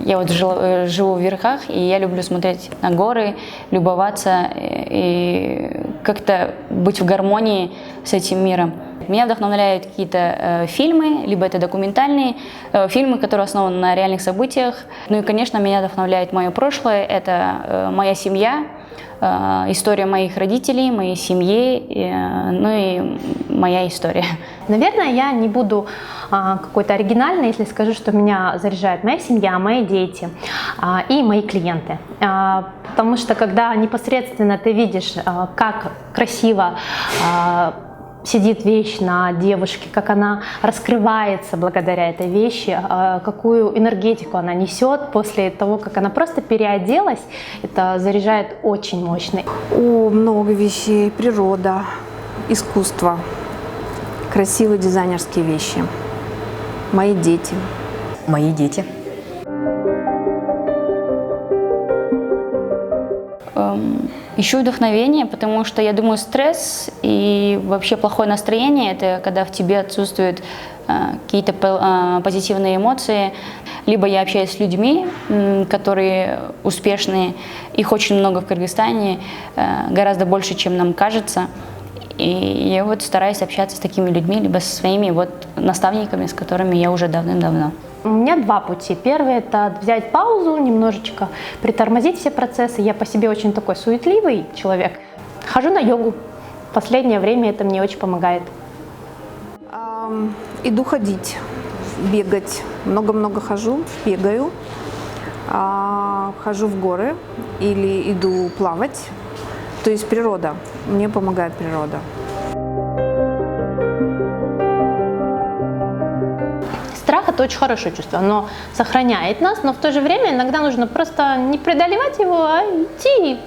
Я вот живу в верхах, и я люблю смотреть на горы, любоваться и как-то быть в гармонии с этим миром. Меня вдохновляют какие-то фильмы, либо это документальные фильмы, которые основаны на реальных событиях. Ну и, конечно, меня вдохновляет мое прошлое, это моя семья, история моих родителей, моей семьи, ну и моя история. Наверное, я не буду какой-то оригинальной, если скажу, что меня заряжает моя семья, мои дети и мои клиенты. Потому что когда непосредственно ты видишь, как красиво сидит вещь на девушке, как она раскрывается благодаря этой вещи, какую энергетику она несет после того, как она просто переоделась, это заряжает очень мощно. Много вещей, природа, искусство, красивые дизайнерские вещи, мои дети. Мои дети. Ищу вдохновение, потому что, я думаю, стресс и вообще плохое настроение – это когда в тебе отсутствуют какие-то позитивные эмоции. Либо я общаюсь с людьми, которые успешные, их очень много в Кыргызстане, гораздо больше, чем нам кажется. И я вот стараюсь общаться с такими людьми, либо со своими вот наставниками, с которыми я уже давным-давно. У меня два пути. Первый – это взять паузу, немножечко притормозить все процессы. Я по себе очень такой суетливый человек. Хожу на йогу. В последнее время это мне очень помогает. Иду ходить, бегать. Много-много хожу, бегаю. Хожу в горы или иду плавать. То есть природа. Мне помогает природа. Страх – это очень хорошее чувство, оно сохраняет нас, но в то же время иногда нужно просто не преодолевать его, а идти и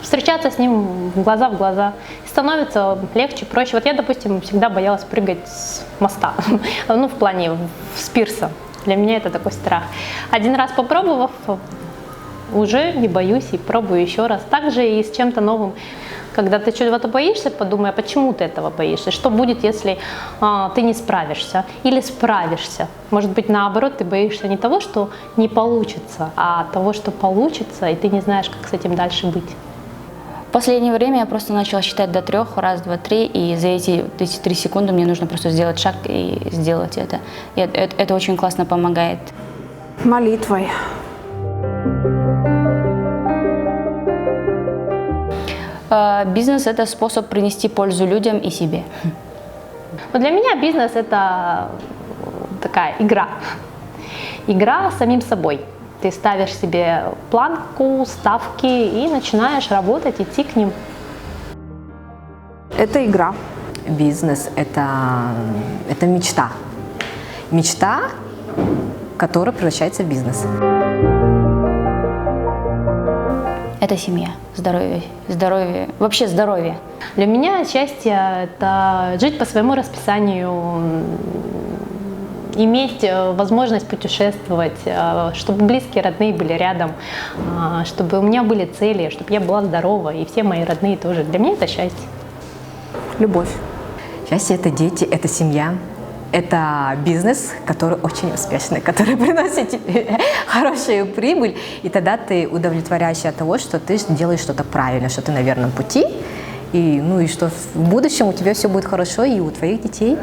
встречаться с ним глаза в глаза. И становится легче, проще. Вот я, допустим, всегда боялась прыгать с моста, ну, в плане с пирса. Для меня это такой страх. Один раз попробовав, уже не боюсь и пробую еще раз. Также и с чем-то новым. Когда ты чего-то боишься, подумай, а почему ты этого боишься? Что будет, если ты не справишься или справишься? Может быть, наоборот, ты боишься не того, что не получится, а того, что получится, и ты не знаешь, как с этим дальше быть. В последнее время я просто начала считать до 3, раз, два, 3, и за эти 3 секунды мне нужно просто сделать шаг и сделать это. И это очень классно помогает. Молитвой. Бизнес – это способ принести пользу людям и себе. Но для меня бизнес – это такая игра. Игра с самим собой. Ты ставишь себе планку, ставки и начинаешь работать, идти к ним. Это игра. Бизнес – это мечта. Мечта, которая превращается в бизнес. Это семья, здоровье, вообще здоровье. Для меня счастье – это жить по своему расписанию, иметь возможность путешествовать, чтобы близкие, родные были рядом, чтобы у меня были цели, чтобы я была здорова, и все мои родные тоже. Для меня это счастье. Любовь. Счастье – это дети, это семья. Это бизнес, который очень успешный, который приносит тебе хорошую прибыль, и тогда ты удовлетворяешься от того, что ты делаешь что-то правильно, что ты на верном пути, и что в будущем у тебя все будет хорошо и у твоих детей.